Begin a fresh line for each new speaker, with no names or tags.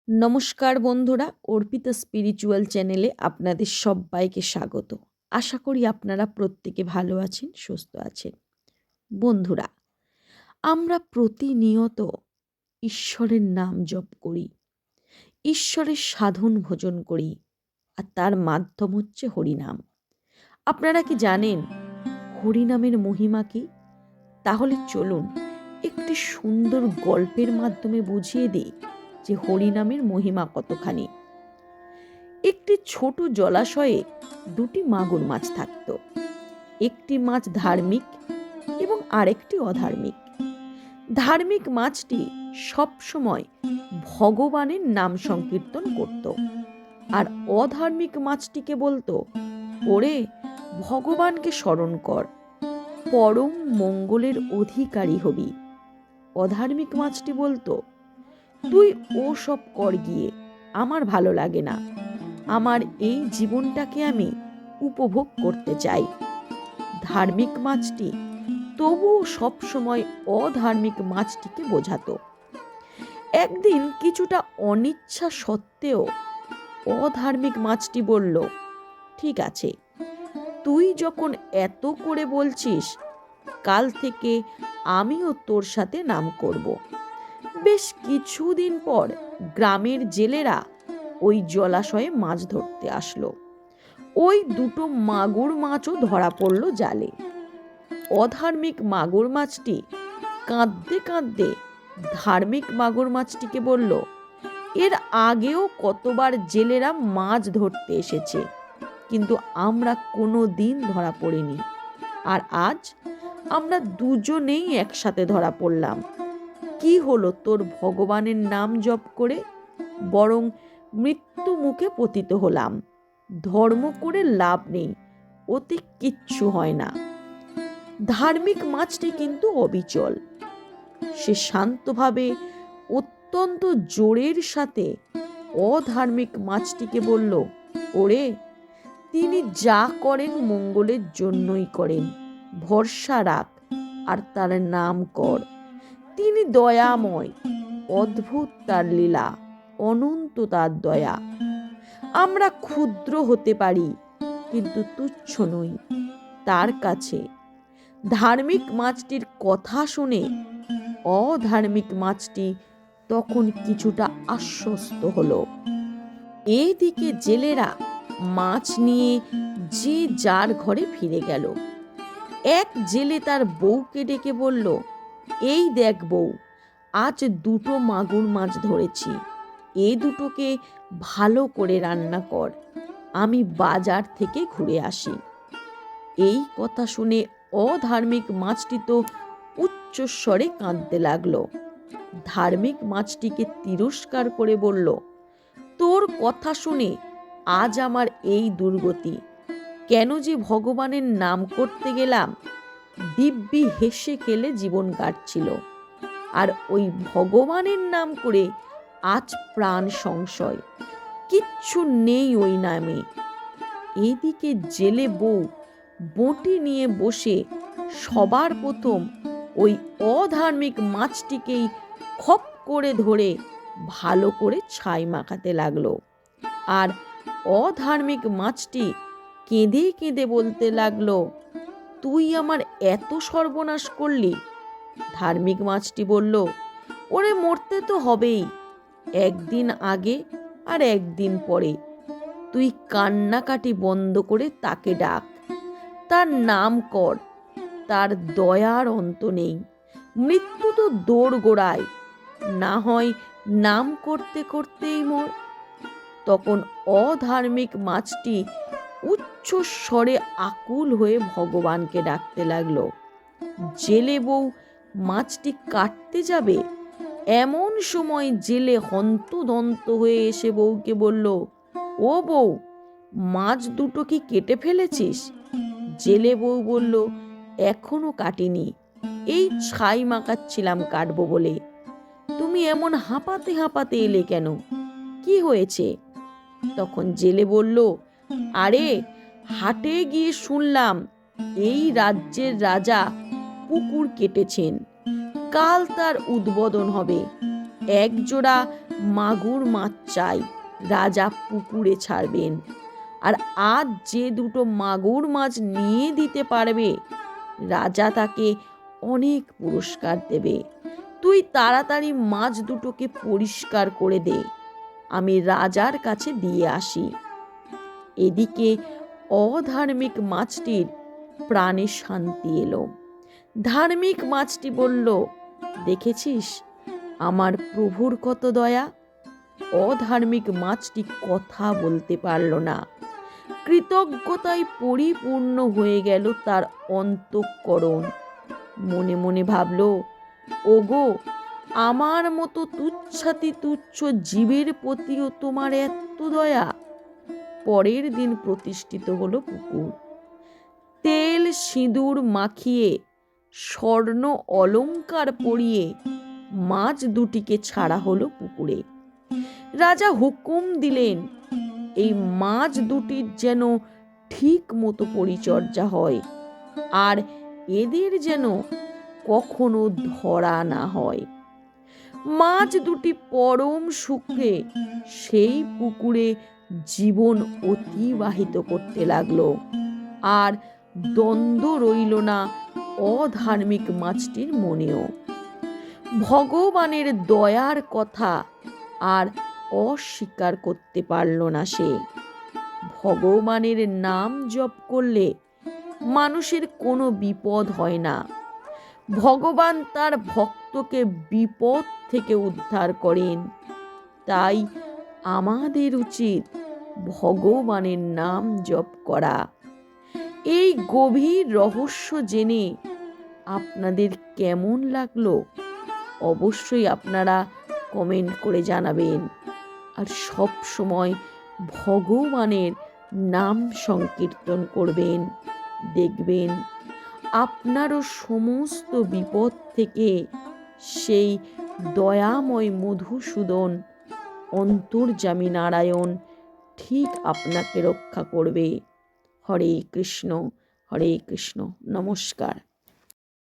নমস্কার বন্ধুরা, অর্পিতা স্পিরিচুয়াল চ্যানেলে আপনাদের সবাইকে স্বাগত। আশা করি আপনারা প্রত্যেকে ভালো আছেন, সুস্থ আছেন। বন্ধুরা, আমরা প্রতিনিয়ত ঈশ্বরের নাম জপ করি, ঈশ্বরের সাধন ভোজন করি, আর তার মাধ্যম হচ্ছে হরিনাম। আপনারা কি জানেন হরিনামের মহিমা কি? তাহলে চলুন একটি সুন্দর গল্পের মাধ্যমে বুঝিয়ে দিই যে হরিনামের মহিমা কতখানি। একটি ছোট জলাশয়ে দুটি মাগুর মাছ থাকত। একটি মাছ ধার্মিক এবং আরেকটি অধার্মিক। ধার্মিক মাছটি সবসময় ভগবানের নাম সংকীর্তন করত, আর অধার্মিক মাছটিকে বলতো, ওরে ভগবানকে স্মরণ কর, পরম মঙ্গলের অধিকারী হবি। অধার্মিক মাছটি বলতো, তুই ও সব কর গিয়ে, আমার ভালো লাগে না, আমার এই জীবনটাকে আমি উপভোগ করতে চাই। ধার্মিক মাছটি তবুও সবসময় অধার্মিক মাছটিকে বোঝাতো। একদিন কিছুটা অনিচ্ছা সত্ত্বেও অধার্মিক মাছটি বলল, ঠিক আছে, তুই যখন এত করে বলছিস, কাল থেকে আমিও তোর সাথে নাম করব। বেশ কিছুদিন পর গ্রামের জেলেরা ওই জলাশয়ে মাছ ধরতে আসলো। ওই দুটো মাগুর মাছও ধরা পড়ল জালে। অধার্মিক মাগুর মাছটি কাঁদতে কাঁদতে ধার্মিক মাগুর মাছটিকে বলল, এর আগেও কতবার জেলেরা মাছ ধরতে এসেছে, কিন্তু আমরা কোনো দিন ধরা পড়িনি, আর আজ আমরা দুজনেই একসাথে ধরা পড়লাম। কি হলো তোর ভগবানের নাম জপ করে? বরং মৃত্যু মুখে পতিত হলাম। ধর্ম করে লাভ নেই, ওতে কিচ্ছু হয় না। ধার্মিক মাছটি কিন্তু অবিচল। সে শান্তভাবে অত্যন্ত জোরের সাথে অধার্মিক মাছটিকে বলল, ওরে, তিনি যা করেন মঙ্গলের জন্যই করেন, ভরসা রাখ আর তার নাম কর। তিনি দয়াময়, অদ্ভুত তার লীলা, অনন্ত তার দয়া। আমরা ক্ষুদ্র হতে পারি, কিন্তু তুচ্ছ নই তার কাছে। ধার্মিক মাছটির কথা শুনে অধার্মিক মাছটি তখন কিছুটা আশ্বস্ত হলো। এদিকে জেলেরা মাছ নিয়ে যে যার ঘরে ফিরে গেল। এক জেলে তার বউকে ডেকে বলল, এই দেখ বউ, আজ দুটো মাগুর মাছ ধরেছি, এ দুটোকে ভালো করে রান্না কর, আমি বাজার থেকে ঘুরে আসি। এই কথা শুনে অধার্মিক মাছটি তো উচ্চস্বরে কাঁদতে লাগলো। ধার্মিক মাছটিকে তিরস্কার করে বলল, তোর কথা শুনে আজ আমার এই দুর্গতি। কেন যে ভগবানের নাম করতে গেলাম, দিব্যি হেসে খেলে জীবন কাটছিল, আর ওই ভগবানের নাম করে আজ প্রাণ সংশয়, কিচ্ছু নেই ওই নামে। এদিকে জেলে বউ বঁটি নিয়ে বসে সবার প্রথম ওই অধার্মিক মাছটিকেই খপ করে ধরে ভালো করে ছাই মাখাতে লাগলো। আর অধার্মিক মাছটি কেঁদে কেঁদে বলতে লাগলো, তুই আমার এত সর্বনাশ করলি। ধার্মিক মাছটি বলল, ওরে মরতে তো হবেই, একদিন আগে আর একদিন পরে। তুই কান্নাকাটি বন্ধ করে তাকে ডাক, তার নাম কর, তার দয়ার অন্ত নেই। মৃত্যু তো দৌড় গোড়ায়, না হয় নাম করতে করতেই মর। তখন অধার্মিক মাছটি উচ্চ স্বরে আকুল হয়ে ভগবানকে ডাকতে লাগলো। জেলে বউ মাছটি কাটতে যাবে, এমন সময় জেলে হন্তদন্ত হয়ে এসে বউকে বলল, ও বউ, মাছ দুটো কি কেটে ফেলেছিস? জেলে বউ বলল, এখনো কাটিনি, এই ছাই মাখাচ্ছিলাম কাটবো বলে। তুমি এমন হাঁপাতে হাঁপাতে এলে কেন? কি হয়েছে? তখন জেলে বলল, আরে হাটে গিয়ে শুনলাম এই রাজ্যের রাজা পুকুর কেটেছেন, কাল তার উদ্বোধন হবে। এক জোড়া মাগুর মাছ চাই, রাজা পুকুরে ছাড়বেন। আর আজ যে দুটো মাগুর মাছ নিয়ে দিতে পারবে, রাজা তাকে অনেক পুরস্কার দেবে। তুই তাড়াতাড়ি মাছ দুটোকে পরিষ্কার করে দে, আমি রাজার কাছে দিয়ে আসি। এদিকে অধার্মিক মাছটির প্রাণে শান্তি এলো। ধার্মিক মাছটি বলল, দেখেছিস আমার প্রভুর কত দয়া। অধার্মিক মাছটি কথা বলতে পারল না। কৃতজ্ঞতায় পরিপূর্ণ হয়ে গেল তার অন্তঃকরণ। মনে মনে ভাবল, ওগো, আমার মতো তুচ্ছাতি তুচ্ছ জীবের প্রতিও তোমার এত দয়া। পরের দিন প্রতিষ্ঠিত হলো পুকুর। তেল সিঁদুর মাখিয়ে, স্বর্ণ অলংকার পরিয়ে মাছ দুটিকে ছাড়া হলো পুকুরে। রাজা হুকুম দিলেন, এই মাছ দুটির যেন ঠিক মতো পরিচর্যা হয়, আর এদের যেন কখনো ধরা না হয়। মাছ দুটি পরম সুখে সেই পুকুরে জীবন অতিবাহিত করতে লাগলো। আর দ্বন্দ্ব রইল না অধার্মিক মাছটির মনেও। ভগবানের দয়ার কথা আর অস্বীকার করতে পারল না সে। ভগবানের নাম জপ করলে মানুষের কোনো বিপদ হয় না। ভগবান তার ভক্তকে বিপদ থেকে উদ্ধার করেন। তাই আমাদের উচিত ভগবানের নাম জপ করা। এই গভীর রহস্য জেনে আপনাদের কেমন লাগলো অবশ্যই আপনারা কমেন্ট করে জানাবেন। আর সব সময় ভগবানের নাম সংকীর্তন করবেন। দেখবেন আপনারও সমস্ত বিপদ থেকে সেই দয়াময় মধুসূদন অন্তর্যামী নারায়ণ ঠিক আপনাকে রক্ষা করবে। হরে কৃষ্ণ, হরে কৃষ্ণ। নমস্কার।